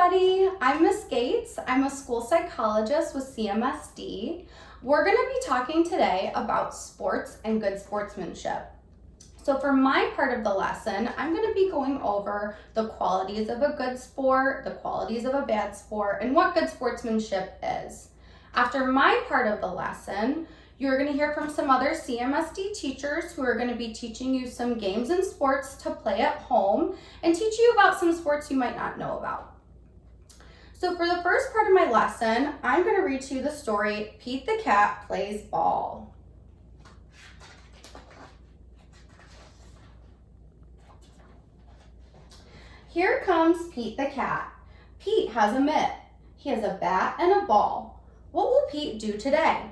everybody. I'm Miss Gates. I'm a school psychologist with CMSD. We're going to be talking today about sports and good sportsmanship. So for my part of the lesson, I'm going to be going over the qualities of a good sport, the qualities of a bad sport, and what good sportsmanship is. After my part of the lesson, you're going to hear from some other CMSD teachers who are going to be teaching you some games and sports to play at home and teach you about some sports you might not know about. So for the first part of my lesson, I'm going to read to you the story, Pete the Cat Plays Ball. Here comes Pete the cat. Pete has a mitt. He has a bat and a ball. What will Pete do today?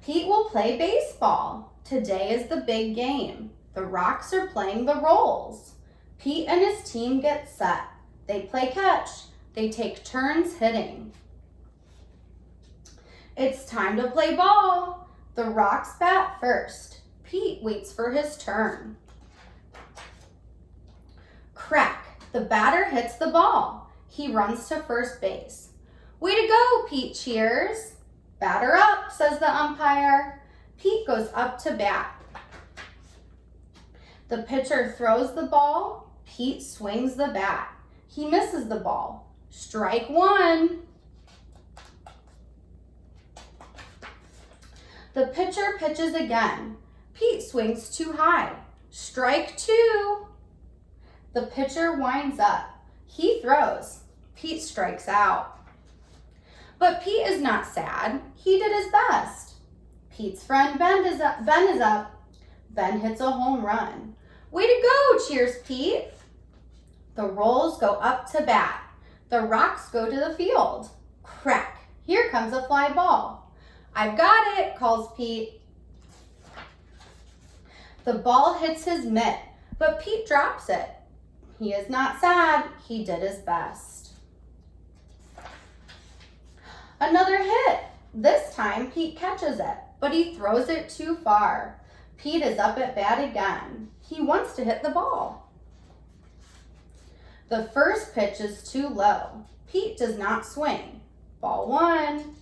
Pete will play baseball. Today is the big game. The Rocks are playing the roles. Pete and his team get set. They play catch. They take turns hitting. It's time to play ball. The Rocks bat first. Pete waits for his turn. Crack! The batter hits the ball. He runs to first base. Way to go, Pete cheers. Batter up, says the umpire. Pete goes up to bat. The pitcher throws the ball. Pete swings the bat. He misses the ball. Strike one. The pitcher pitches again. Pete swings too high. Strike two. The pitcher winds up. He throws. Pete strikes out. But Pete is not sad. He did his best. Pete's friend Ben is up. Ben hits a home run. Way to go, cheers Pete. The Rolls go up to bat. The Rocks go to the field. Crack, here comes a fly ball. I've got it, calls Pete. The ball hits his mitt, but Pete drops it. He is not sad. He did his best. Another hit. This time Pete catches it, but he throws it too far. Pete is up at bat again. He wants to hit the ball. The first pitch is too low. Pete does not swing. Ball one.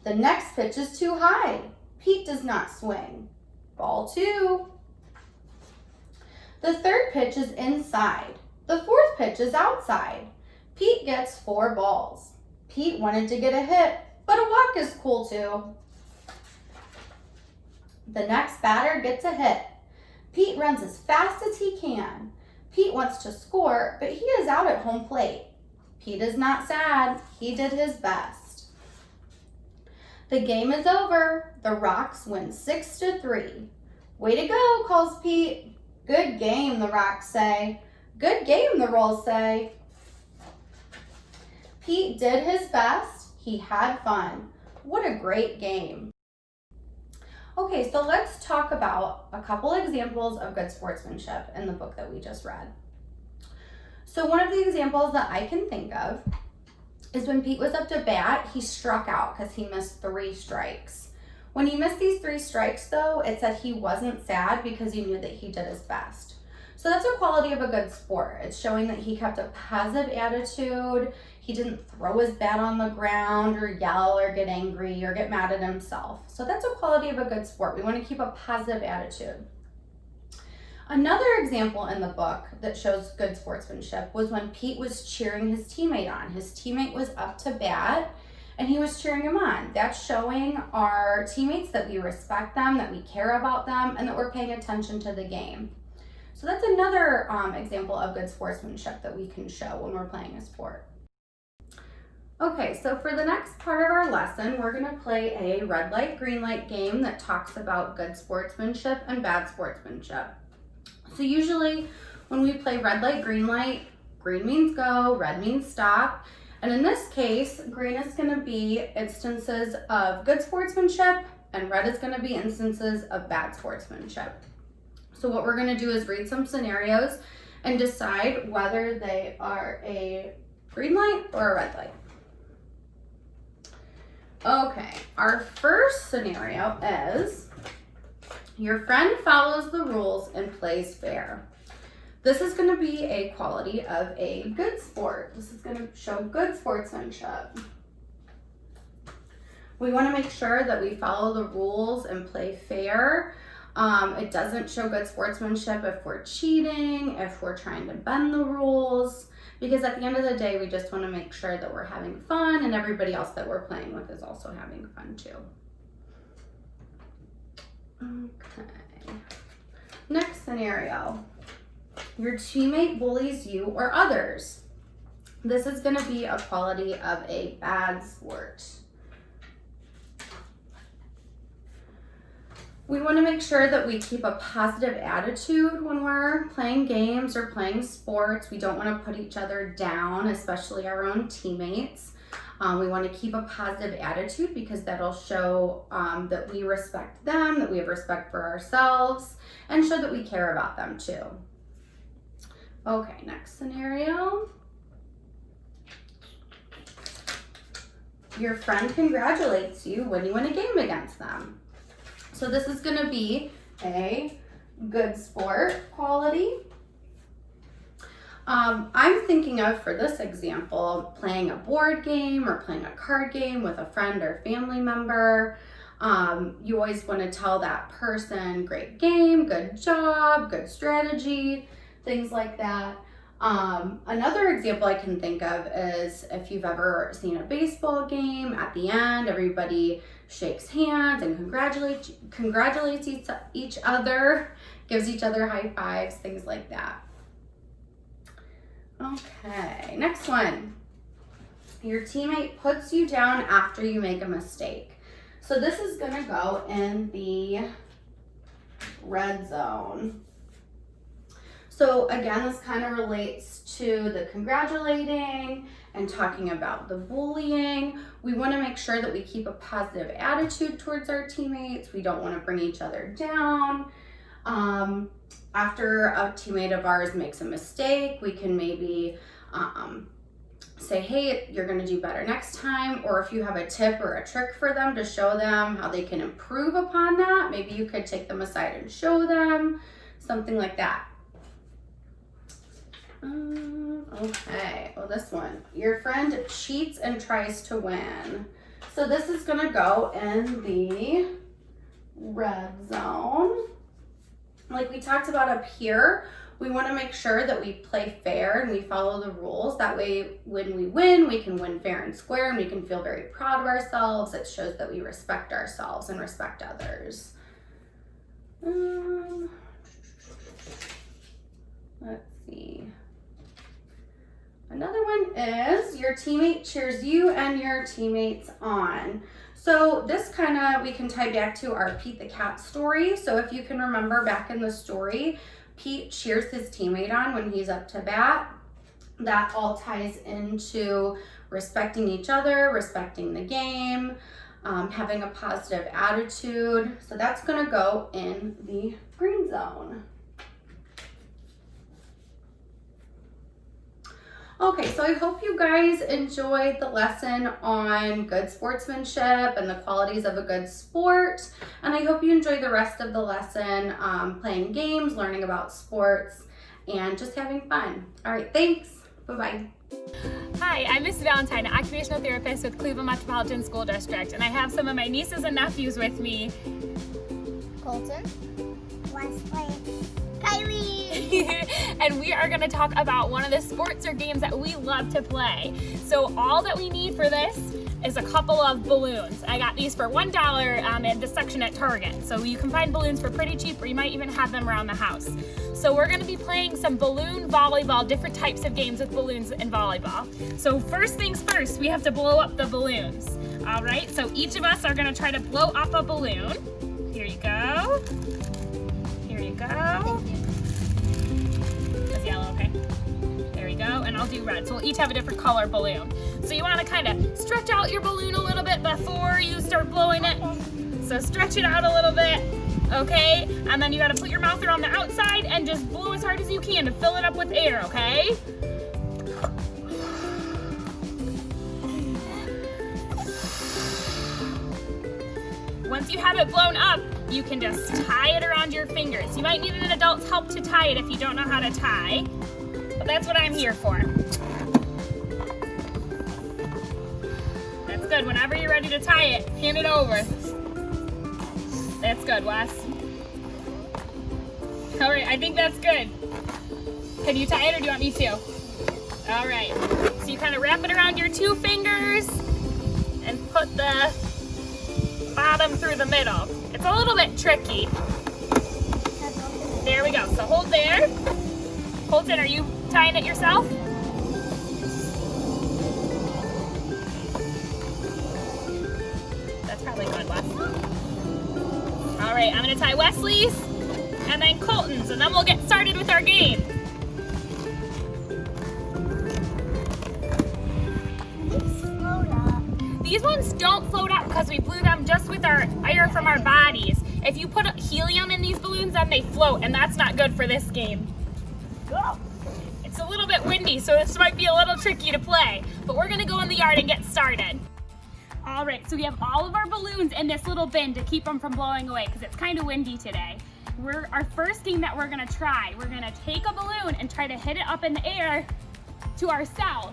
The next pitch is too high. Pete does not swing. Ball two. The third pitch is inside. The fourth pitch is outside. Pete gets 4 balls. Pete wanted to get a hit, but a walk is cool too. The next batter gets a hit. Pete runs as fast as he can. Pete wants to score, but he is out at home plate. Pete is not sad. He did his best. The game is over. The Rocks win 6-3. Way to go, calls Pete. Good game, the Rocks say. Good game, the Rolls say. Pete did his best. He had fun. What a great game. Okay, so let's talk about a couple examples of good sportsmanship in the book that we just read. So one of the examples that I can think of is when Pete was up to bat, he struck out because he missed 3 strikes. When he missed these 3 strikes though, it said he wasn't sad because he knew that he did his best. So that's a quality of a good sport. It's showing that he kept a positive attitude. He didn't throw his bat on the ground or yell or get angry or get mad at himself. So that's a quality of a good sport. We want to keep a positive attitude. Another example in the book that shows good sportsmanship was when Pete was cheering his teammate on. His teammate was up to bat and he was cheering him on. That's showing our teammates that we respect them, that we care about them, and that we're paying attention to the game. So that's another example of good sportsmanship that we can show when we're playing a sport. Okay, so for the next part of our lesson, we're going to play a red light, green light game that talks about good sportsmanship and bad sportsmanship. So usually when we play red light, green means go, red means stop. And in this case, green is going to be instances of good sportsmanship and red is going to be instances of bad sportsmanship. So what we're going to do is read some scenarios and decide whether they are a green light or a red light. Okay, our first scenario is your friend follows the rules and plays fair. This is going to be a quality of a good sport. This is going to show good sportsmanship. We want to make sure that we follow the rules and play fair. It doesn't show good sportsmanship if we're cheating, if we're trying to bend the rules, because at the end of the day, we just want to make sure that we're having fun and everybody else that we're playing with is also having fun too. Okay. Next scenario. Your teammate bullies you or others. This is going to be a quality of a bad sport. We want to make sure that we keep a positive attitude when we're playing games or playing sports. We don't want to put each other down, especially our own teammates. We want to keep a positive attitude because that'll show that we respect them, that we have respect for ourselves, and show that we care about them too. Okay, next scenario. Your friend congratulates you when you win a game against them. So this is going to be a good sport quality. I'm thinking of, for this example, playing a board game or playing a card game with a friend or family member. You always want to tell that person, great game, good job, good strategy, things like that. Another example I can think of is if you've ever seen a baseball game, at the end, everybody shakes hands and congratulates each other, gives each other high fives, things like that. Okay, next one. Your teammate puts you down after you make a mistake. So this is gonna go in the red zone. So again, this kind of relates to the congratulating and talking about the bullying. We want to make sure that we keep a positive attitude towards our teammates. We don't want to bring each other down. After a teammate of ours makes a mistake, we can maybe say, hey, you're going to do better next time. Or if you have a tip or a trick for them to show them how they can improve upon that, maybe you could take them aside and show them, something like that. Okay, well, this one. Your friend cheats and tries to win. So this is gonna go in the red zone. Like we talked about up here, we wanna make sure that we play fair and we follow the rules. That way, when we win, we can win fair and square and we can feel very proud of ourselves. It shows that we respect ourselves and respect others. Let's see. Another one is your teammate cheers you and your teammates on. So this kind of, we can tie back to our Pete the Cat story. So if you can remember back in the story, Pete cheers his teammate on when he's up to bat. That all ties into respecting each other, respecting the game, having a positive attitude. So that's gonna go in the green zone. Okay, so I hope you guys enjoyed the lesson on good sportsmanship and the qualities of a good sport. And I hope you enjoy the rest of the lesson playing games, learning about sports, and just having fun. All right, thanks. Bye-bye. Hi, I'm Miss Valentine, an occupational therapist with Cleveland Metropolitan School District, and I have some of my nieces and nephews with me. Colton, Wesley, Kylie. And we are going to talk about one of the sports or games that we love to play. So all that we need for this is a couple of balloons. I got these for $1 in the section at Target. So you can find balloons for pretty cheap, or you might even have them around the house. So we're going to be playing some balloon volleyball, different types of games with balloons and volleyball. So first things first, we have to blow up the balloons. All right, so each of us are going to try to blow up a balloon. Here you go. Here you go. That's yellow, okay? There we go, and I'll do red. So we'll each have a different color balloon. So you want to kind of stretch out your balloon a little bit before you start blowing it. So stretch it out a little bit, okay? And then you got to put your mouth around the outside and just blow as hard as you can to fill it up with air, okay? Once you have it blown up, you can just tie it around your fingers. You might need an adult's help to tie it if you don't know how to tie, but that's what I'm here for. That's good. Whenever you're ready to tie it, hand it over. That's good, Wes. All right, I think that's good. Can you tie it or do you want me to? All right, so you kind of wrap it around your two fingers and put the bottom through the middle. It's a little bit tricky. There we go, so hold there. Colton, are you tying it yourself? That's probably good, Wes. All right, I'm gonna tie Wesley's and then Colton's, and then we'll get started with our game. These ones don't float up because we blew them just with our air from our bodies. If you put helium in these balloons, then they float, and that's not good for this game. It's a little bit windy, so this might be a little tricky to play, but we're gonna go in the yard and get started. All right, so we have all of our balloons in this little bin to keep them from blowing away because it's kind of windy today. Our first game that we're gonna try, we're gonna take a balloon and try to hit it up in the air to ourselves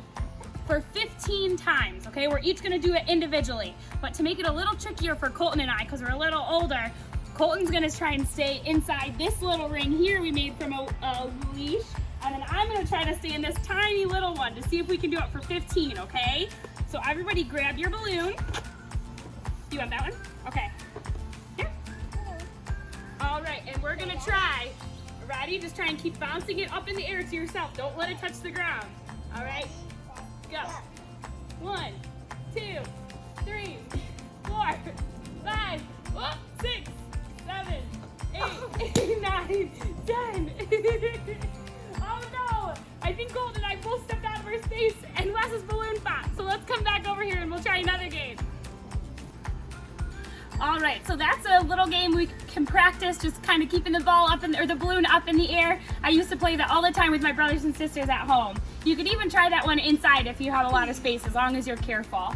for 15 times, okay? We're each gonna do it individually, but to make it a little trickier for Colton and I, because we're a little older, Colton's gonna try and stay inside this little ring here we made from a leash, and then I'm gonna try to stay in this tiny little one to see if we can do it for 15, okay? So everybody grab your balloon. Do you want that one? Okay. Here. All right, and we're gonna try. Ready? Just try and keep bouncing it up in the air to yourself. Don't let it touch the ground. All right? Go. 1, 2, 3, 4, 5, 6, 7, 8, 9, 10. Oh no! I think Colton and I both stepped out of our space and Wes's balloon popped. So let's come back over here and we'll try another game. All right, so that's a little game we can practice, just kind of keeping the ball up or the balloon up in the air. I used to play that all the time with my brothers and sisters at home. You could even try that one inside if you have a lot of space, as long as you're careful.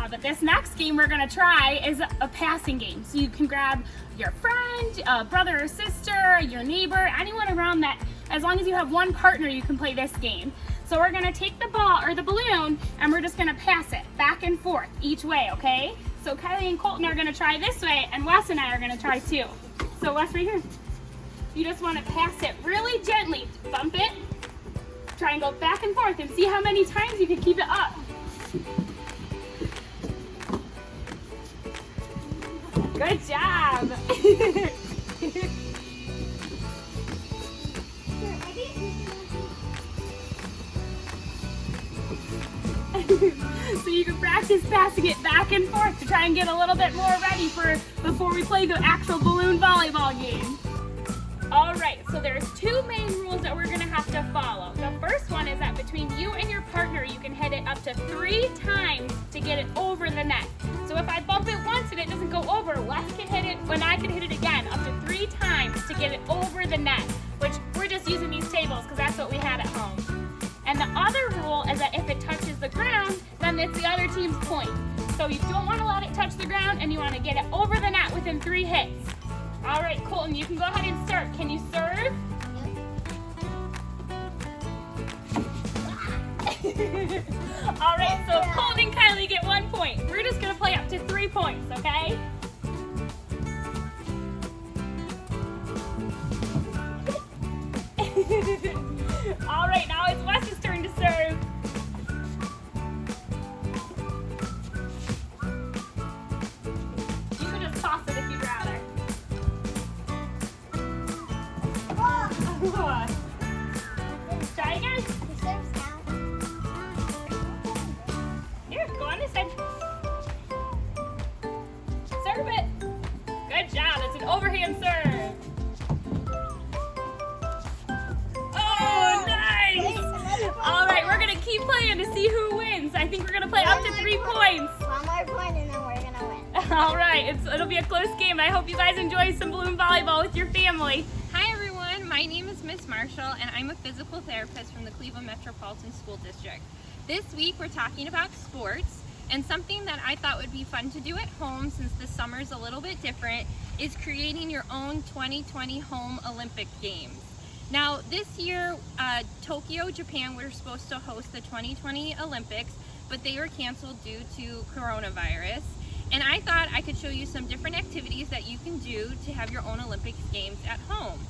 But this next game we're gonna try is a passing game. So you can grab your friend, brother or sister, your neighbor, anyone around that. As long as you have one partner, you can play this game. So we're gonna take the ball or the balloon and we're just gonna pass it back and forth each way, okay? So Kylie and Colton are gonna try this way and Wes and I are gonna try too. So Wes, right here. You just wanna pass it really gently. Bump it, try and go back and forth and see how many times you can keep it up. Good job. So you can practice passing it back and forth to try and get a little bit more ready for before we play the actual balloon volleyball game. All right, so there's two main rules that we're gonna have to follow. The first one is that between you and your partner, you can hit it up to 3 times to get it over the net. So if I bump it once and it doesn't go over, Wes can hit it when I can hit it again, up to 3 times to get it over the net, which we're just using these tables because that's what we had at home. And the other rule is that if it touches the ground, then it's the other team's point. So you don't want to let it touch the ground and you want to get it over the net within 3 hits. All right, Colton, you can go ahead and serve. Can you serve? Yep. All right, so Colton and Kylie get 1 point. We're just gonna play up to 3 points, okay? All right, now it's Wes's turn to serve. You can just toss it if you'd rather. Try again. Here, go on this side. Serve it. Good job. It's an overhand serve. Oh, nice. All right, we're going to keep playing to see who wins. I think we're going to play up to 3 points. One more point and then we're going to win. All right, it'll be a close game. I hope you guys enjoy some balloon volleyball with your family. Hi everyone, my name is Miss Marshall and I'm a physical therapist from the Cleveland Metropolitan School District. This week we're talking about sports And something that I thought would be fun to do at home, since the summer's a little bit different, is creating your own 2020 home Olympic Games. Now this year, Tokyo, Japan, were supposed to host the 2020 Olympics, but they were canceled due to coronavirus. And I thought I could show you some different activities that you can do to have your own Olympics Games at home.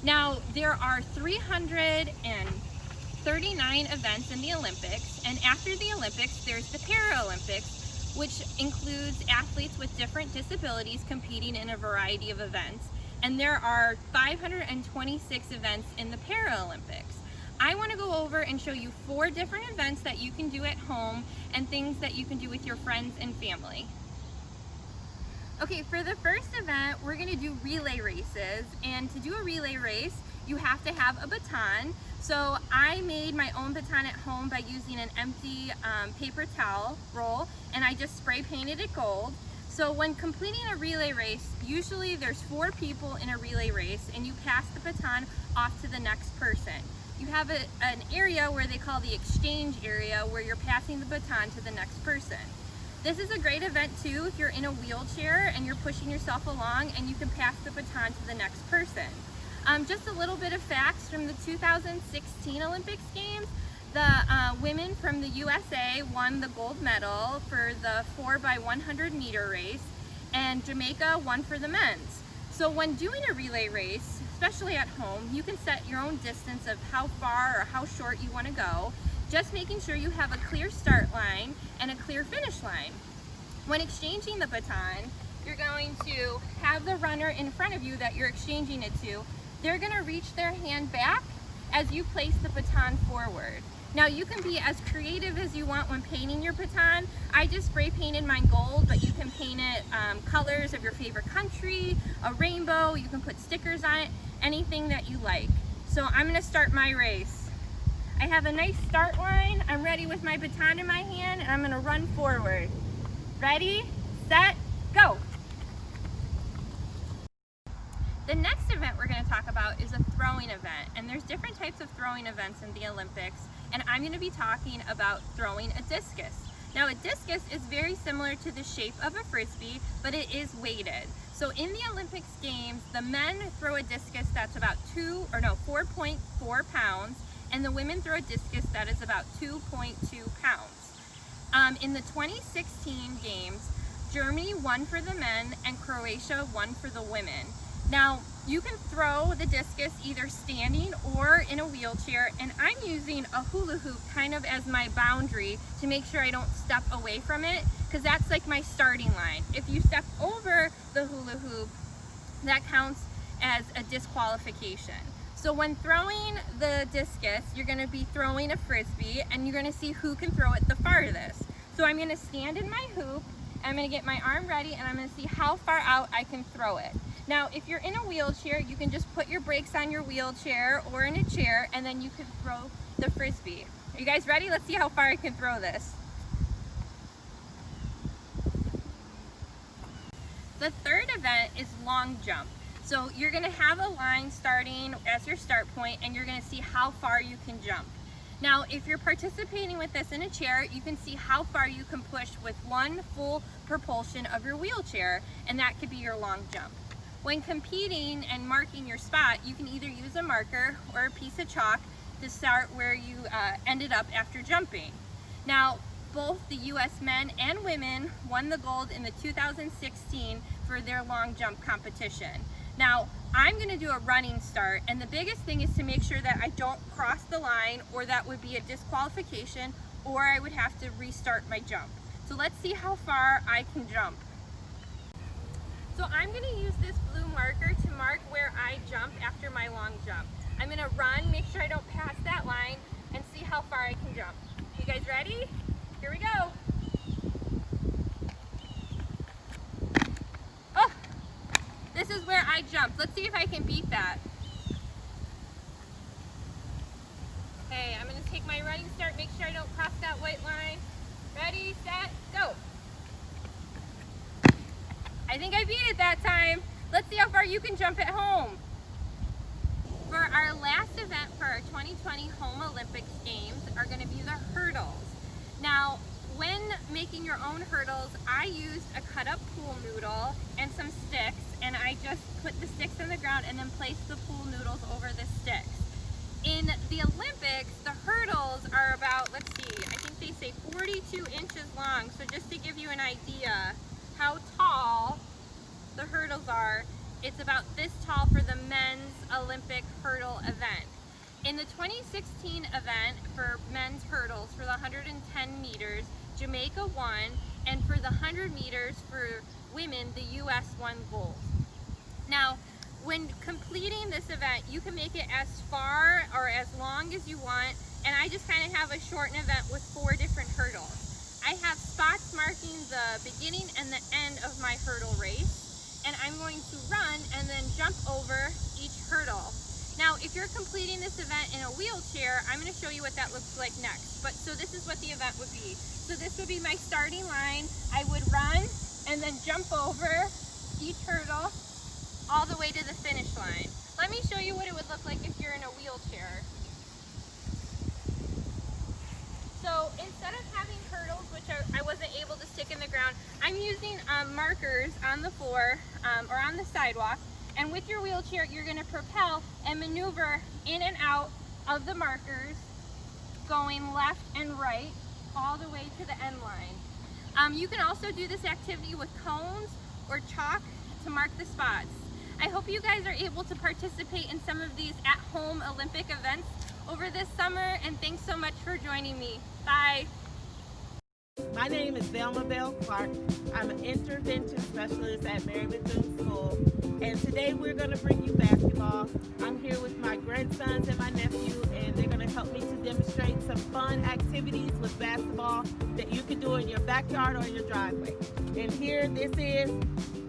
Now, there are 339 events in the Olympics, and after the Olympics, there's the Paralympics, which includes athletes with different disabilities competing in a variety of events. And there are 526 events in the Paralympics. I want to go over and show you 4 different events that you can do at home and things that you can do with your friends and family. Okay, for the first event, we're going to do relay races, and to do a relay race, you have to have a baton. So I made my own baton at home by using an empty paper towel roll, and I just spray painted it gold. So when completing a relay race, usually there's 4 people in a relay race, and you pass the baton off to the next person. You have an area where they call the exchange area, where you're passing the baton to the next person. This is a great event too if you're in a wheelchair and you're pushing yourself along and you can pass the baton to the next person. Just a little bit of facts from the 2016 Olympics Games. The women from the USA won the gold medal for the 4x100 meter race, and Jamaica won for the men's. So when doing a relay race, especially at home, you can set your own distance of how far or how short you want to go, just making sure you have a clear start line and a clear finish line. When exchanging the baton, you're going to have the runner in front of you that you're exchanging it to. They're going to reach their hand back as you place the baton forward. Now you can be as creative as you want when painting your baton. I just spray painted mine gold, but you can paint it colors of your favorite country, a rainbow, you can put stickers on it, anything that you like. So I'm going to start my race. I have a nice start line. I'm ready with my baton in my hand, and I'm going to run forward. Ready, set, go. The next event we're going to talk about is a throwing event, and there's different types of throwing events in the Olympics, and I'm going to be talking about throwing a discus. Now a discus is very similar to the shape of a frisbee, but it is weighted. So in the Olympics Games, the men throw a discus that's about 4.4 pounds, and the women throw a discus that is about 2.2 pounds. In the 2016 Games, Germany won for the men and Croatia won for the women. Now, you can throw the discus either standing or in a wheelchair, and I'm using a hula hoop kind of as my boundary to make sure I don't step away from it, because that's like my starting line. If you step over the hula hoop, that counts as a disqualification. So when throwing the discus, you're going to be throwing a frisbee, and you're going to see who can throw it the farthest. So I'm going to stand in my hoop, I'm going to get my arm ready, and I'm going to see how far out I can throw it. Now, if you're in a wheelchair, you can just put your brakes on your wheelchair or in a chair, and then you can throw the frisbee. Are you guys ready? Let's see how far I can throw this. The third event is long jump. So you're going to have a line starting as your start point, and you're going to see how far you can jump. Now, if you're participating with this in a chair, you can see how far you can push with one full propulsion of your wheelchair, and that could be your long jump. When competing and marking your spot, you can either use a marker or a piece of chalk to start where you ended up after jumping. Now, both the U.S. men and women won the gold in the 2016 for their long jump competition. Now, I'm going to do a running start, and the biggest thing is to make sure that I don't cross the line, or that would be a disqualification, or I would have to restart my jump. So let's see how far I can jump. So I'm going to use this blue marker to mark where I jump after my long jump. I'm going to run, make sure I don't pass that line, and see how far I can jump. You guys ready? Here we go. Oh, this is where I jumped. Let's see if I can beat that. Okay, I'm going to take my running start, make sure I don't cross that white line. Ready, set, go. I think I beat it that time. Let's see how far you can jump at home. For our last event for our 2020 Home Olympics Games are going to be the hurdles. Now, when making your own hurdles, I used a cut up pool noodle and some sticks, and I just put the sticks in the ground and then placed the pool noodles over the sticks. In the Olympics, the hurdles are about, let's see, I think they say 42 inches long. So just to give you an idea how tall the hurdles are, it's about this tall for the men's Olympic hurdle event. In the 2016 event for men's hurdles for the 110 meters, Jamaica won, and for the 100 meters for women, the US won gold. Now, when completing this event, you can make it as far or as long as you want, and I just kind of have a shortened event with 4 different hurdles. I have spots marking the beginning and the end of my hurdle race, and I'm going to run and then jump over each hurdle. Now, if you're completing this event in a wheelchair, I'm going to show you what that looks like next. But so this is what the event would be. So this would be my starting line. I would run and then jump over each hurdle all the way to the finish line. Let me show you what it would look like if you're in a wheelchair. So instead of having hurdles, which I wasn't able to stick in the ground, I'm using markers on the floor or on the sidewalk. And with your wheelchair, you're going to propel and maneuver in and out of the markers, going left and right all the way to the end line. You can also do this activity with cones or chalk to mark the spots. I hope you guys are able to participate in some of these at-home Olympic events over this summer, and thanks so much for joining me. Bye. My name is Velma Bell Clark. I'm an intervention specialist at Mary Bethune School, and today we're going to bring you basketball. I'm here with my grandsons and my nephew, and they're going to help me to demonstrate some fun activities with basketball that you can do in your backyard or your driveway. And here, this is...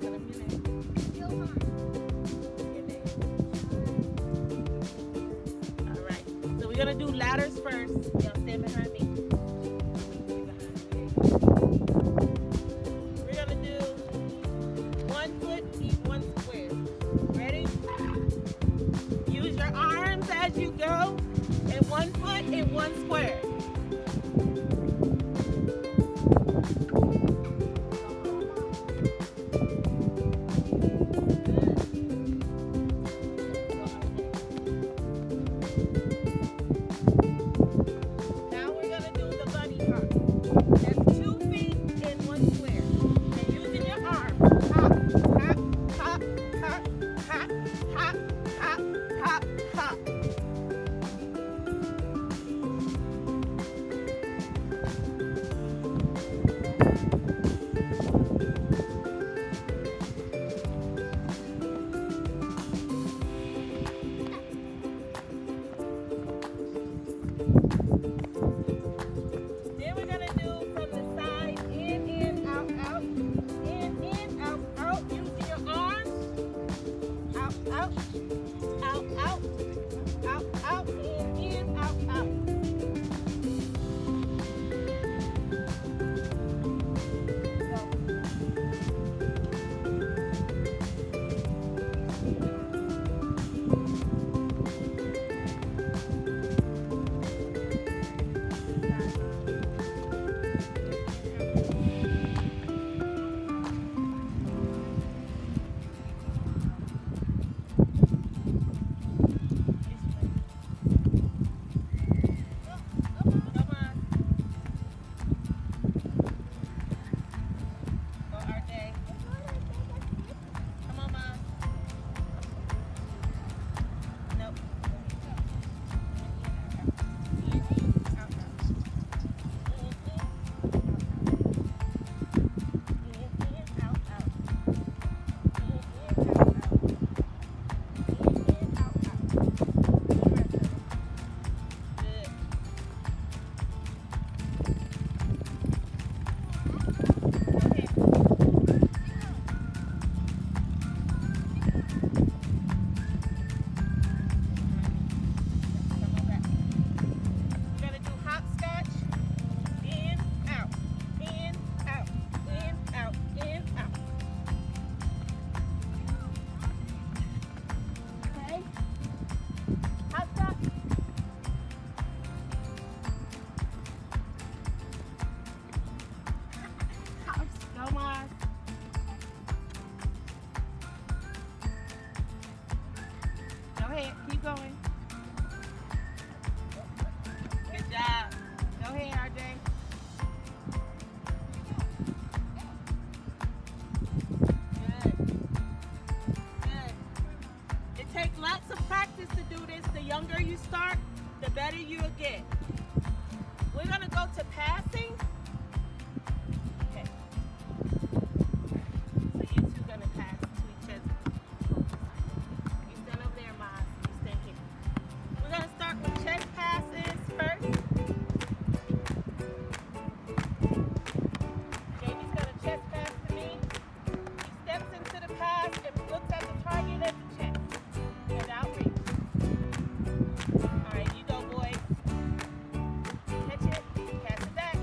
Tell them your name. All right, so we're going to do ladders first. Y'all stand behind me. We're gonna do 1 foot each 1 square. Ready? Use your arms as you go, and 1 foot in 1 square. Now we're practice to do this, the younger you start, the better you'll get. We're gonna go to passing. Okay. So you two gonna pass to each other. You stand over there, Maz. You stand here. We're gonna start with chest passes first. Jamie's gonna chest pass to me. He steps into the pass and looks at the target at the chest. And outreach. All right, you go, boys. Catch it, pass it back.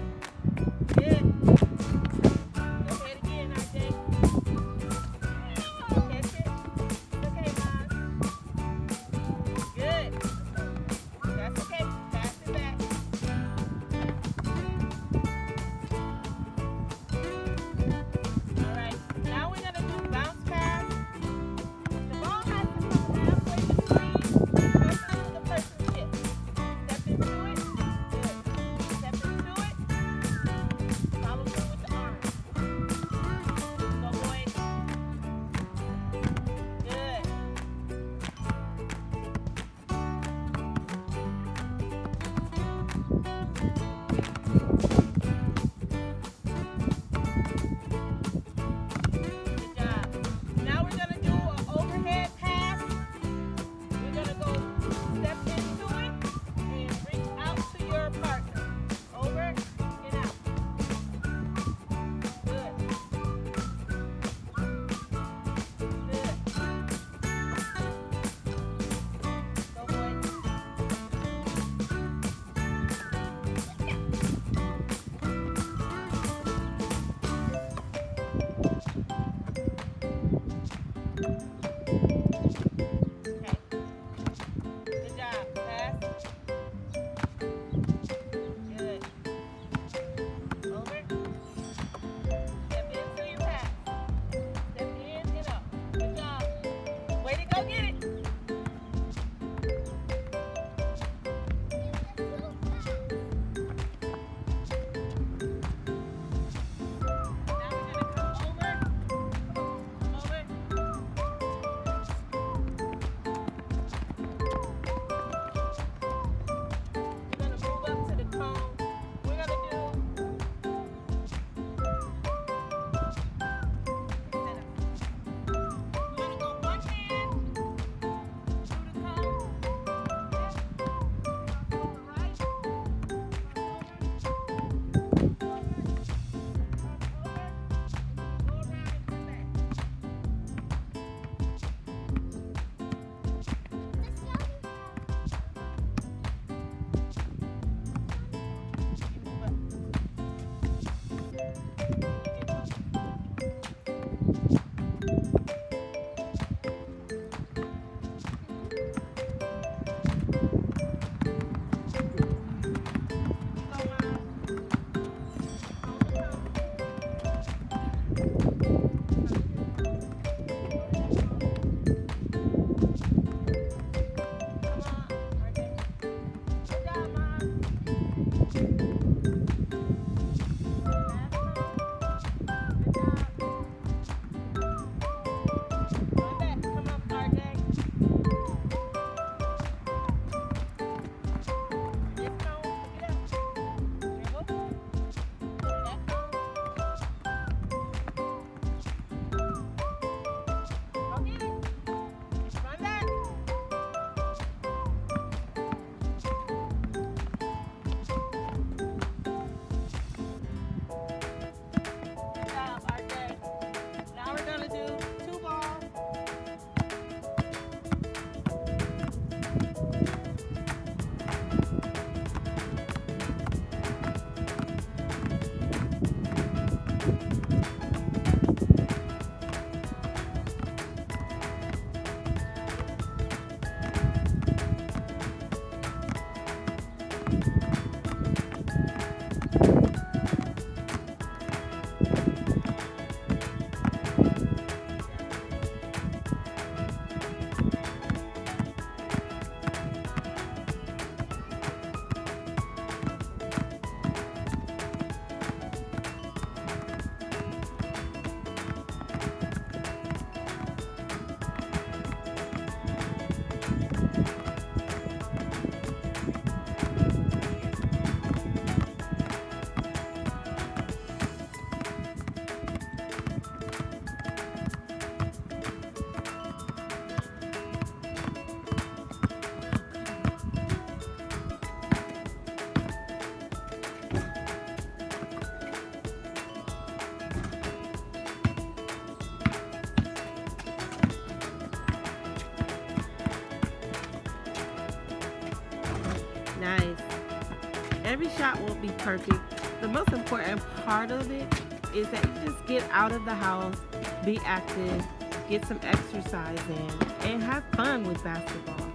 Every shot won't be perfect. The most important part of it is that you just get out of the house, be active, get some exercise in, and have fun with basketball.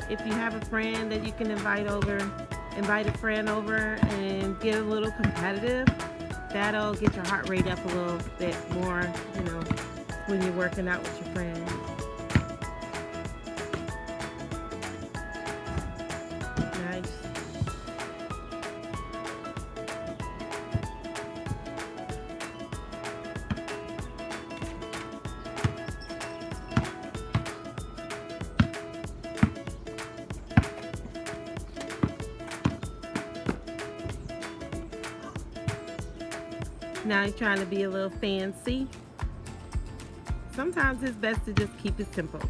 If you have a friend that you can invite a friend over and get a little competitive, that'll get your heart rate up a little bit more, when you're working out with your friends. Nice. Now he's trying to be a little fancy. Sometimes it's best to just keep it simple.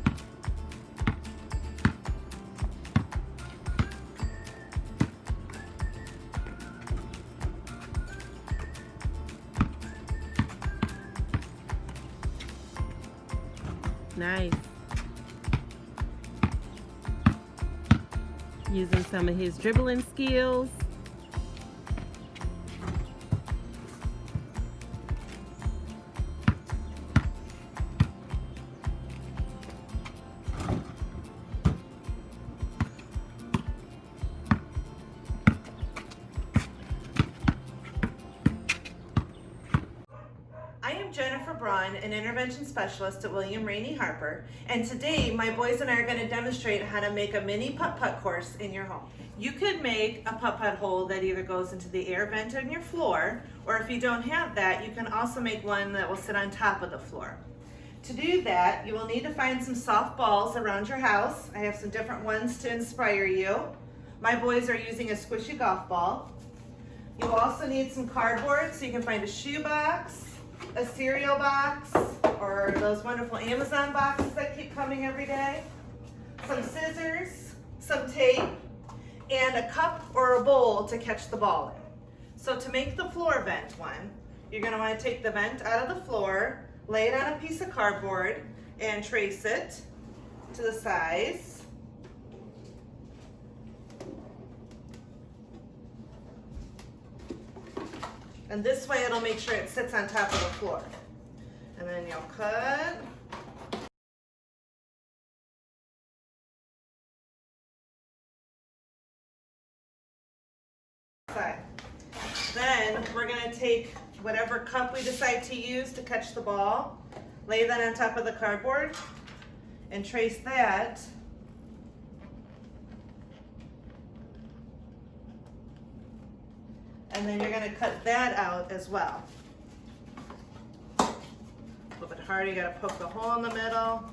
Nice. Using some of his dribbling skills. I am Jennifer Braun, an intervention specialist at William Rainey Harper, and today my boys and I are going to demonstrate how to make a mini putt-putt course in your home. You could make a putt-putt hole that either goes into the air vent on your floor, or if you don't have that, you can also make one that will sit on top of the floor. To do that, you will need to find some soft balls around your house. I have some different ones to inspire you. My boys are using a squishy golf ball. You will also need some cardboard, so you can find a shoe box, a cereal box, or those wonderful Amazon boxes that keep coming every day, some scissors, some tape, and a cup or a bowl to catch the ball in. So to make the floor vent one, you're going to want to take the vent out of the floor, lay it on a piece of cardboard, and trace it to the size. And this way it'll make sure it sits on top of the floor. And then you'll cut. Then we're going to take whatever cup we decide to use to catch the ball, lay that on top of the cardboard, and trace that and then you're going to cut that out as well. A little bit harder, you got to poke the hole in the middle.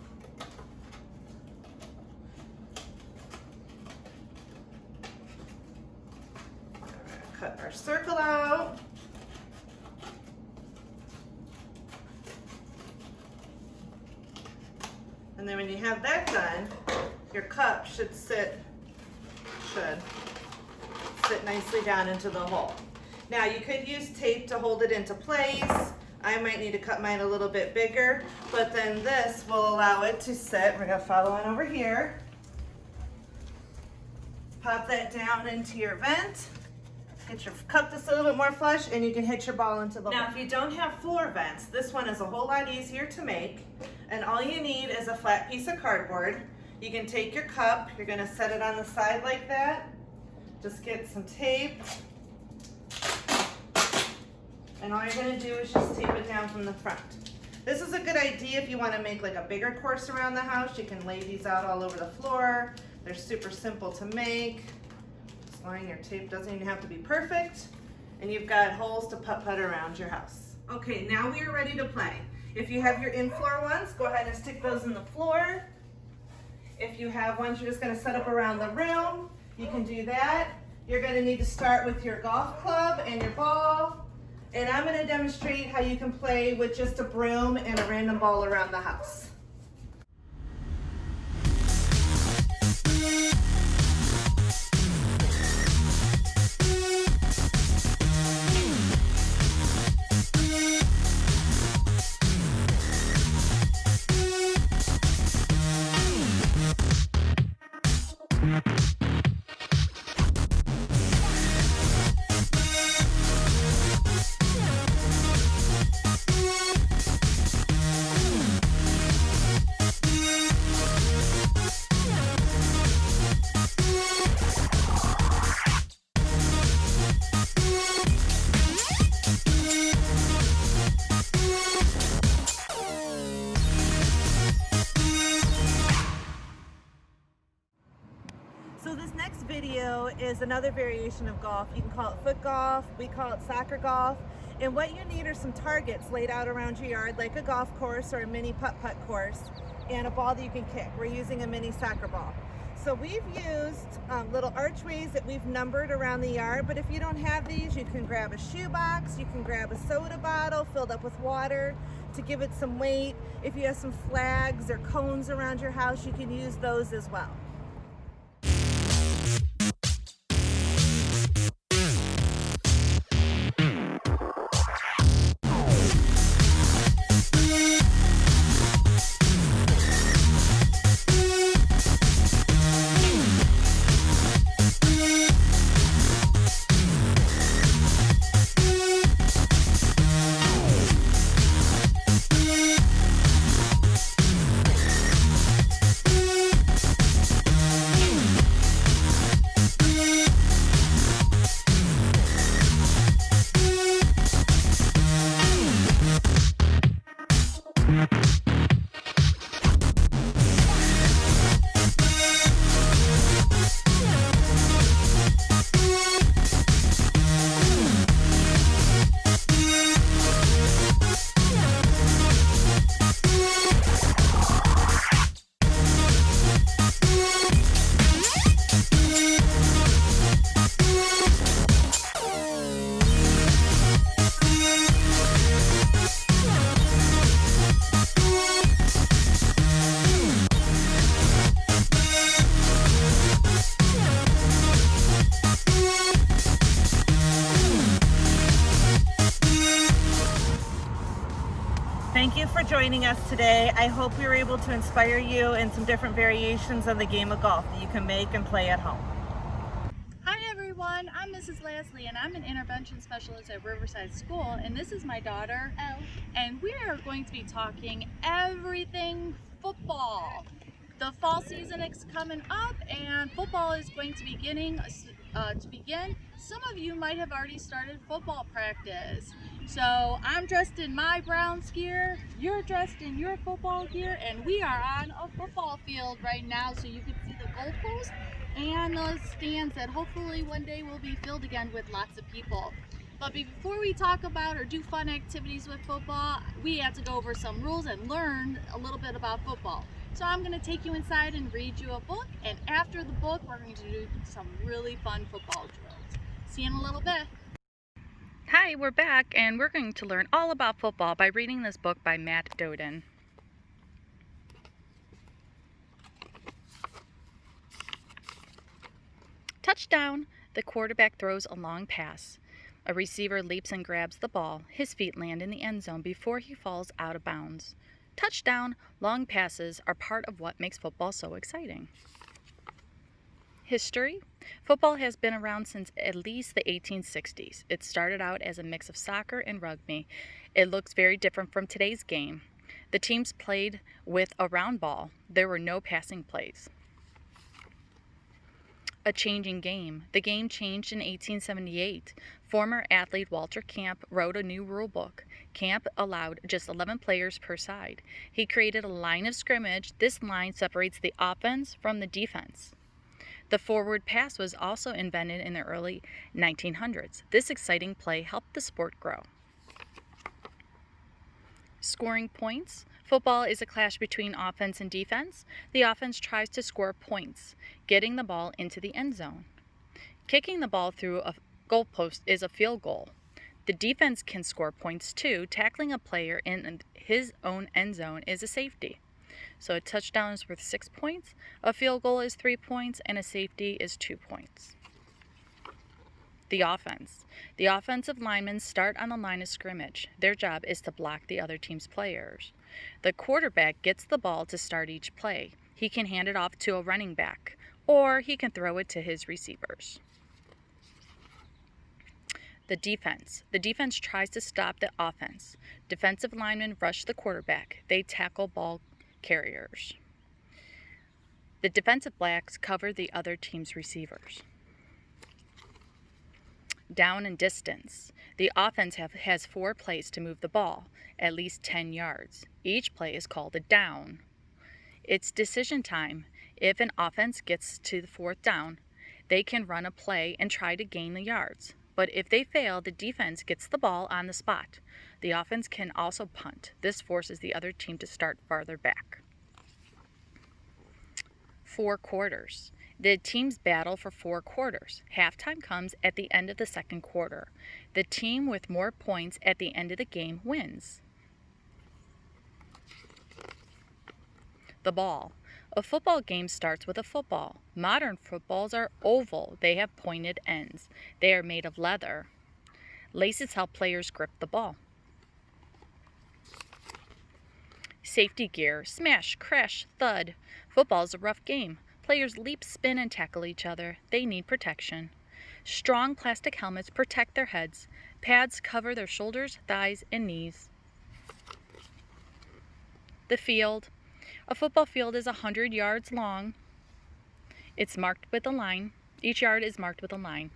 Cut our circle out. And then when you have that done, your cup should sit nicely down into the hole. Now you could use tape to hold it into place. I might need to cut mine a little bit bigger, but then this will allow it to sit. We're gonna follow on over here. Pop that down into your vent. Get your cup just a little bit more flush and you can hit your ball into the hole. Now if you don't have floor vents, this one is a whole lot easier to make. And all you need is a flat piece of cardboard. You can take your cup, you're gonna set it on the side like that. Just get some tape. And all you're gonna do is just tape it down from the front. This is a good idea if you wanna make like a bigger course around the house. You can lay these out all over the floor. They're super simple to make. Just line your tape, doesn't even have to be perfect. And you've got holes to putt-putt around your house. Okay, now we are ready to play. If you have your in-floor ones, go ahead and stick those in the floor. If you have ones you're just gonna set up around the room, you can do that. You're gonna need to start with your golf club and your ball. And I'm gonna demonstrate how you can play with just a broom and a random ball around the house. is another variation of golf. You can call it foot golf, we call it soccer golf. And what you need are some targets laid out around your yard, like a golf course or a mini putt-putt course, and a ball that you can kick. We're using a mini soccer ball. So we've used little archways that we've numbered around the yard, but if you don't have these, you can grab a shoebox, you can grab a soda bottle filled up with water to give it some weight. If you have some flags or cones around your house, you can use those as well. Thank you for joining us today. I hope we were able to inspire you in some different variations of the game of golf that you can make and play at home. Hi everyone, I'm Mrs. Leslie and I'm an intervention specialist at Riverside School, and this is my daughter. Oh. And we are going to be talking everything football. The fall season is coming up and football is going to begin. Some of you might have already started football practice. So I'm dressed in my Browns gear, you're dressed in your football gear, and we are on a football field right now, so you can see the goalpost and the stands that hopefully one day will be filled again with lots of people. But before we talk about or do fun activities with football, we have to go over some rules and learn a little bit about football. So I'm going to take you inside and read you a book, and after the book we're going to do some really fun football drills. See you in a little bit. Hi, we're back and we're going to learn all about football by reading this book by Matt Doden. Touchdown! The quarterback throws a long pass. A receiver leaps and grabs the ball. His feet land in the end zone before he falls out of bounds. Touchdown! Long passes are part of what makes football so exciting. History. Football has been around since at least the 1860s. It started out as a mix of soccer and rugby. It looks very different from today's game. The teams played with a round ball. There were no passing plays. A changing game. The game changed in 1878. Former athlete Walter Camp wrote a new rule book. Camp allowed just 11 players per side. He created a line of scrimmage. This line separates the offense from the defense. The forward pass was also invented in the early 1900s. This exciting play helped the sport grow. Scoring points. Football is a clash between offense and defense. The offense tries to score points, getting the ball into the end zone. Kicking the ball through a goalpost is a field goal. The defense can score points too. Tackling a player in his own end zone is a safety. So a touchdown is worth 6 points, a field goal is 3 points, and a safety is 2 points. The offense. The offensive linemen start on the line of scrimmage. Their job is to block the other team's players. The quarterback gets the ball to start each play. He can hand it off to a running back, or he can throw it to his receivers. The defense. The defense tries to stop the offense. Defensive linemen rush the quarterback. They tackle ball carriers. The defensive backs cover the other team's receivers. Down and distance. The offense has 4 plays to move the ball, at least 10 yards. Each play is called a down. It's decision time. If an offense gets to the 4th down, They can run a play and try to gain the yards. But if they fail, the defense gets the ball on the spot. The offense can also punt. This forces the other team to start farther back. 4 quarters. The teams battle for 4 quarters. Halftime comes at the end of the second quarter. The team with more points at the end of the game wins. The ball. A football game starts with a football. Modern footballs are oval. They have pointed ends. They are made of leather. Laces help players grip the ball. Safety gear. Smash, crash, thud. Football is a rough game. Players leap, spin, and tackle each other. They need protection. Strong plastic helmets protect their heads. Pads cover their shoulders, thighs, and knees. The field. A football field is 100 yards long. It's marked with a line. Each yard is marked with a line.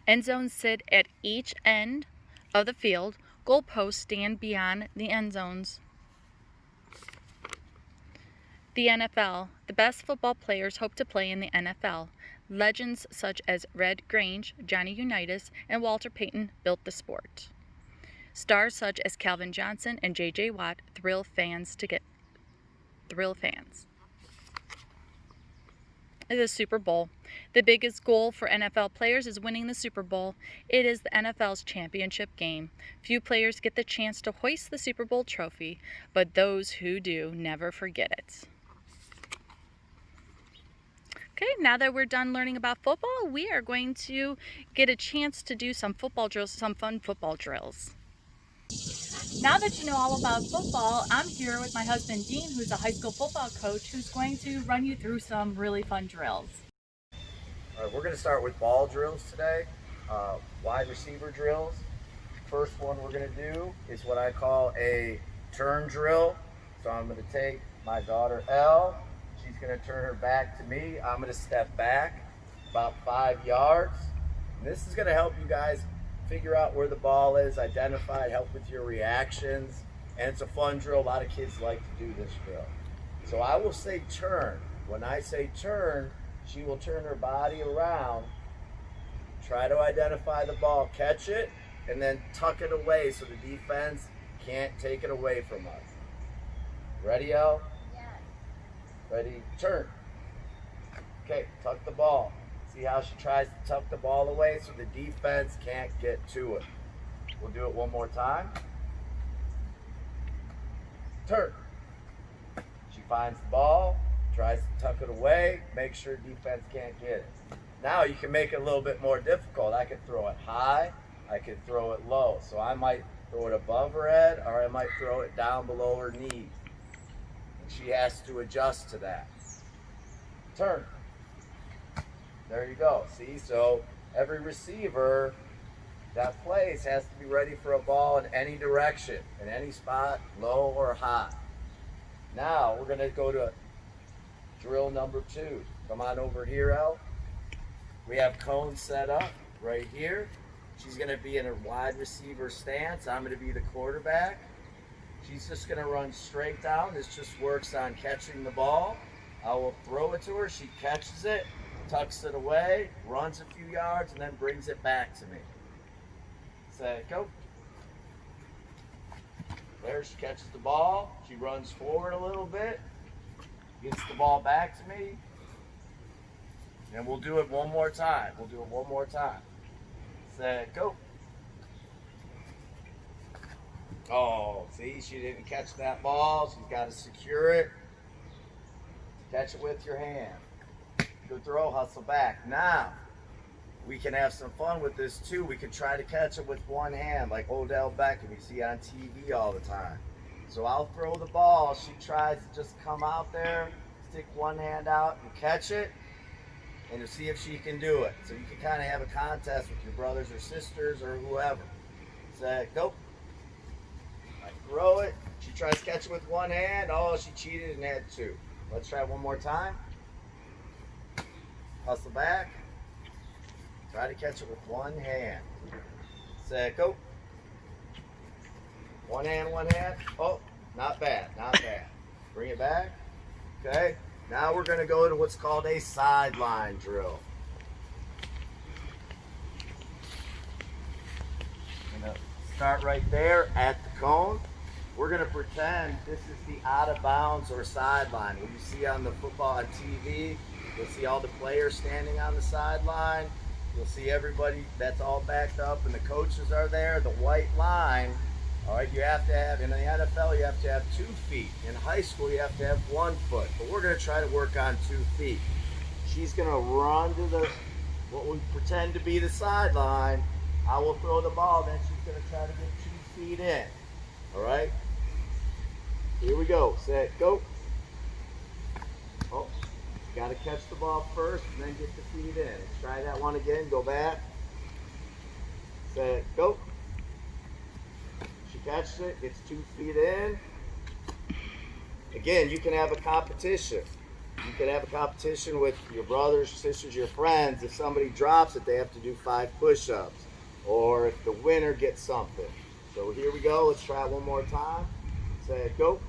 End zones sit at each end of the field. Goalposts stand beyond the end zones. The NFL. The best football players hope to play in the NFL. Legends such as Red Grange, Johnny Unitas, and Walter Payton built the sport. Stars such as Calvin Johnson and J.J. Watt thrill fans. The Super Bowl. The biggest goal for NFL players is winning the Super Bowl. It is the NFL's championship game. Few players get the chance to hoist the Super Bowl trophy, but those who do never forget it. Okay, now that we're done learning about football, we are going to get a chance to do some football drills, some fun football drills. Now that you know all about football, I'm here with my husband Dean, who's a high school football coach, who's going to run you through some really fun drills. All right, we're going to start with ball drills today, wide receiver drills. First one we're going to do is what I call a turn drill. So I'm going to take my daughter Elle. She's going to turn her back to me. I'm going to step back about 5 yards. And this is going to help you guys figure out where the ball is, identify it, help with your reactions. And it's a fun drill. A lot of kids like to do this drill. So I will say turn. When I say turn, she will turn her body around, try to identify the ball, catch it, and then tuck it away so the defense can't take it away from us. Ready, Elle? Yes. Ready, turn. Okay, tuck the ball. See how she tries to tuck the ball away so the defense can't get to it. We'll do it one more time. Turn. She finds the ball, tries to tuck it away, make sure defense can't get it. Now you can make it a little bit more difficult. I could throw it high, I could throw it low. So I might throw it above her head, or I might throw it down below her knees. And she has to adjust to that. Turn. There you go. See, so every receiver that plays has to be ready for a ball in any direction, in any spot, low or high. Now we're going to go to drill number 2. Come on over here, Elle. We have cones set up right here. She's going to be in a wide receiver stance. I'm going to be the quarterback. She's just going to run straight down. This just works on catching the ball. I will throw it to her. She catches it, tucks it away, runs a few yards, and then brings it back to me. Say, go. There, she catches the ball. She runs forward a little bit, gets the ball back to me, and we'll do it one more time. We'll do it one more time. Say, go. Oh, see, she didn't catch that ball. She's got to secure it. Catch it with your hand. Good throw, hustle back. Now, we can have some fun with this too. We can try to catch it with one hand, like Odell Beckham you see on TV all the time. So I'll throw the ball. She tries to just come out there, stick one hand out and catch it, and to see if she can do it. So you can kind of have a contest with your brothers or sisters or whoever. Say, go. I throw it. She tries to catch it with one hand. Oh, she cheated and had 2. Let's try one more time. Hustle back. Try to catch it with one hand. Say, go. One hand, one hand. Oh, not bad, not bad. Bring it back. Okay. Now we're gonna go to what's called a sideline drill. I'm gonna start right there at the cone. We're gonna pretend this is the out of bounds or sideline. When you see on the football on TV, you'll see all the players standing on the sideline. You'll see everybody that's all backed up and the coaches are there. The white line, all right, you have to have, in the NFL, you have to have 2 feet. In high school, you have to have 1 foot. But we're gonna try to work on 2 feet. She's gonna run to the, what we pretend to be the sideline. I will throw the ball, then she's gonna try to get 2 feet in, all right? Here we go, set, go. Oh, got to catch the ball first and then get the feet in. Let's try that one again, go back. Set, go. She catches it, gets 2 feet in. Again, you can have a competition. You can have a competition with your brothers, sisters, your friends. If somebody drops it, they have to do 5 push-ups. Or if the winner gets something. So here we go, let's try it one more time. Set, go.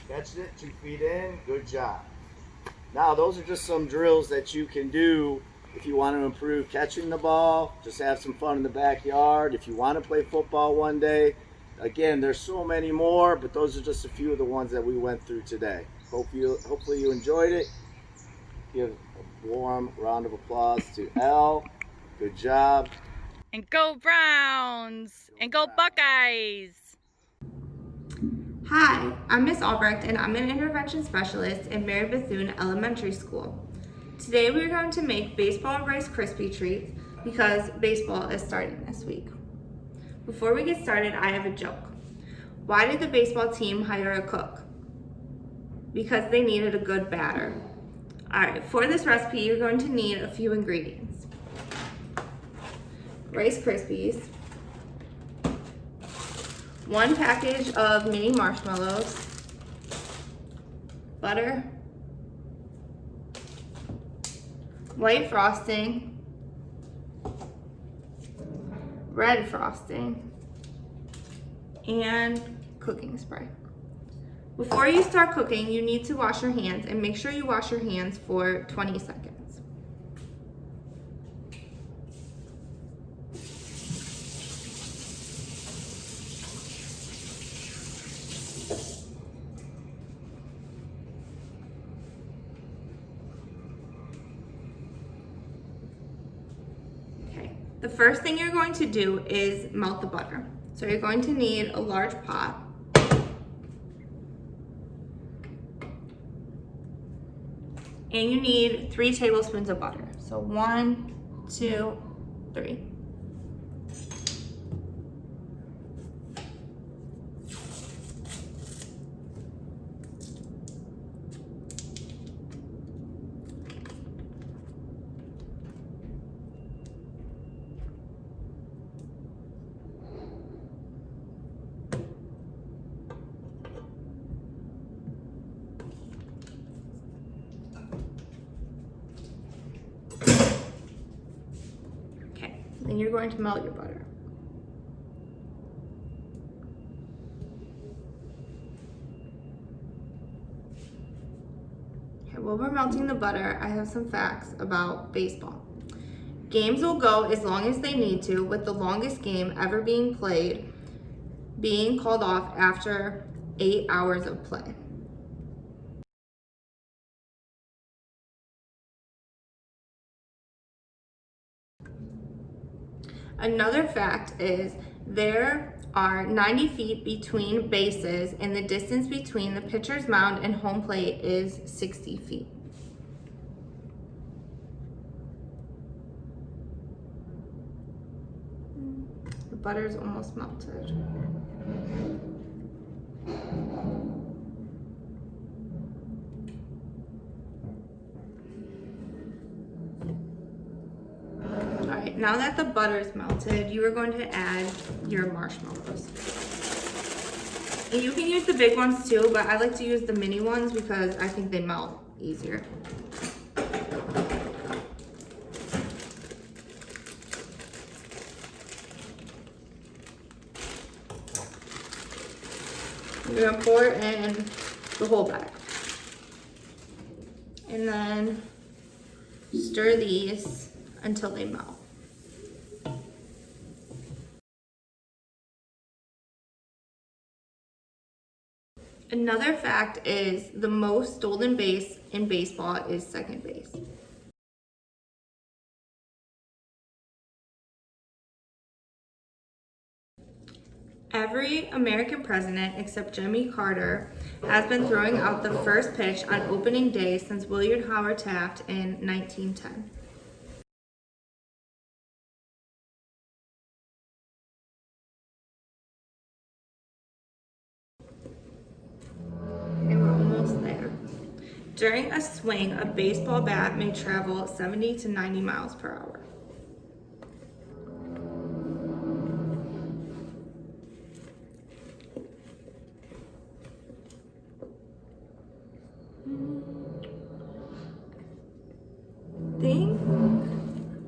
Catch it, 2 feet in, good job. Now those are just some drills that you can do if you want to improve catching the ball, just have some fun in the backyard. If you want to play football one day, again, there's so many more, but those are just a few of the ones that we went through today. Hopefully you enjoyed it. Give a warm round of applause to Elle. Good job. And go Browns! And go Buckeyes! Hi, I'm Miss Albrecht and I'm an intervention specialist in Mary Bethune Elementary School. Today we're going to make baseball Rice Krispie treats because baseball is starting this week. Before we get started, I have a joke. Why did the baseball team hire a cook? Because they needed a good batter. Alright, for this recipe you're going to need a few ingredients. Rice Krispies, 1 package of mini marshmallows, butter, white frosting, red frosting, and cooking spray. Before you start cooking, you need to wash your hands and make sure you wash your hands for 20 seconds. The first thing you're going to do is melt the butter. So you're going to need a large pot. And you need 3 tablespoons of butter. So 1, 2, 3. Then you're going to melt your butter. Okay, while we're melting the butter, I have some facts about baseball. Games will go as long as they need to, with the longest game ever being played being called off after 8 hours of play. Another fact is there are 90 feet between bases and the distance between the pitcher's mound and home plate is 60 feet. The butter's almost melted. Alright, now that the butter is melted, you are going to add your marshmallows. And you can use the big ones too, but I like to use the mini ones because I think they melt easier. You're going to pour it in the whole bag. And then stir these until they melt. Another fact is the most stolen base in baseball is second base. Every American president except Jimmy Carter has been throwing out the first pitch on opening day since William Howard Taft in 1910. And we're almost there. During a swing, a baseball bat may travel 70 to 90 miles per hour.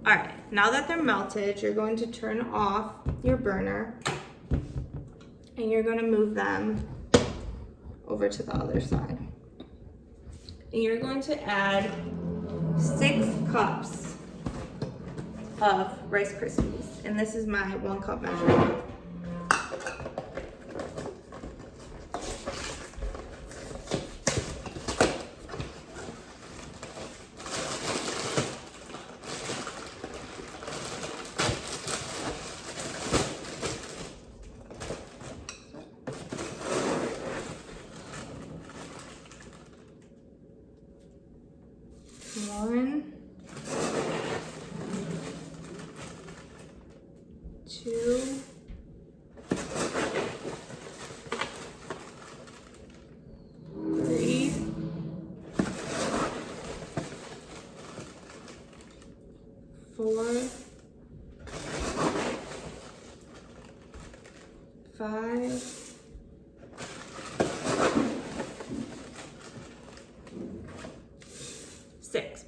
All right, now that they're melted, you're going to turn off your burner and you're going to move them over to the other side. And you're going to add 6 cups of Rice Krispies. And this is my 1 cup measure. One, 2, 3, 4, 5, 6.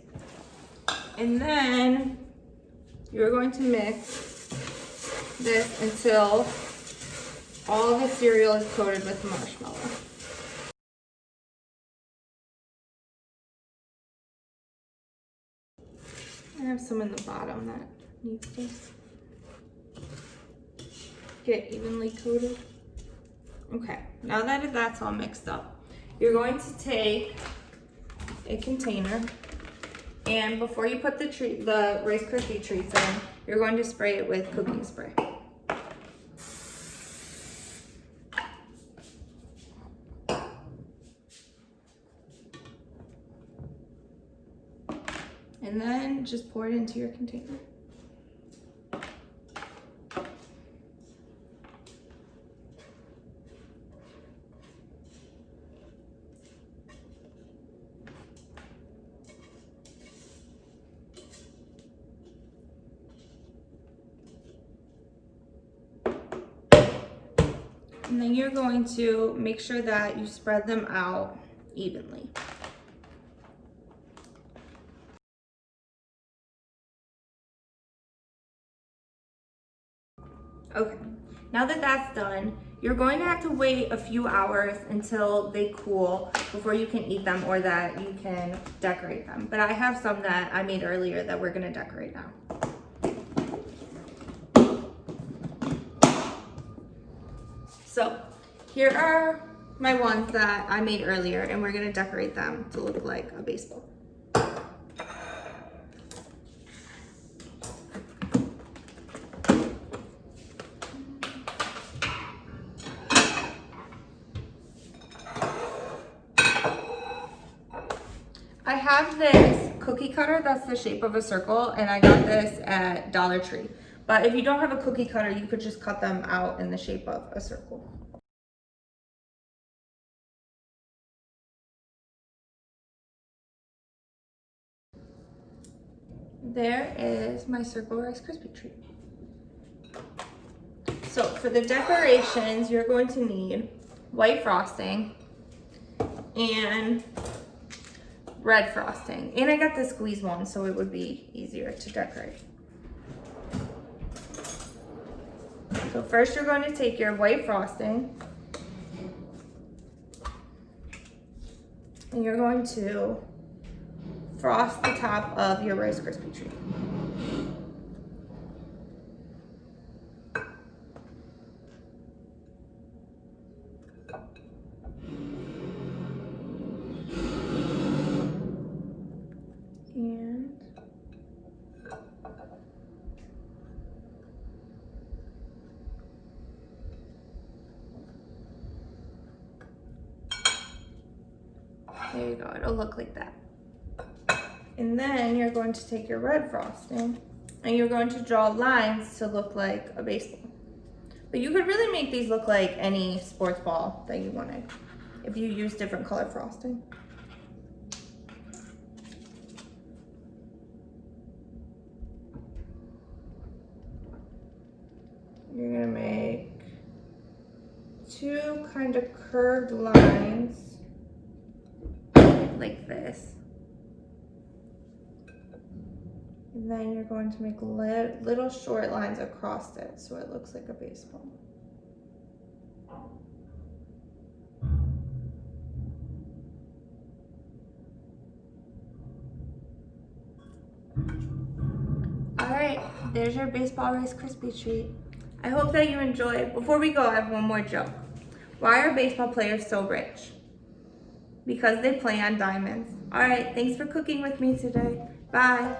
And then you're going to mix this until all the cereal is coated with marshmallow. I have some in the bottom that needs to get evenly coated. Okay, now that that's all mixed up, you're going to take a container, and before you put the Rice Krispie treats in, you're going to spray it with cooking spray. And then just pour it into your container. And then you're going to make sure that you spread them out evenly. Okay, now that that's done, you're going to have to wait a few hours until they cool before you can eat them or that you can decorate them. But I have some that I made earlier that we're gonna decorate now. So here are my ones that I made earlier, and we're gonna decorate them to look like a baseball. I have this cookie cutter that's the shape of a circle, and I got this at Dollar Tree. But if you don't have a cookie cutter, you could just cut them out in the shape of a circle. There is my circle Rice Krispie treat. So for the decorations, you're going to need white frosting and red frosting. And I got the squeeze one, so it would be easier to decorate. So first you're going to take your white frosting and you're going to frost the top of your Rice Krispie treat. And there you go, it'll look like that. And then you're going to take your red frosting and you're going to draw lines to look like a baseball. But you could really make these look like any sports ball that you wanted if you use different color frosting. You're gonna make two kind of curved lines like this. And then you're going to make little short lines across it so it looks like a baseball. Alright, there's your baseball Rice Krispie treat. I hope that you enjoyed. Before we go, I have one more joke. Why are baseball players so rich? Because they play on diamonds. Alright, thanks for cooking with me today. Bye.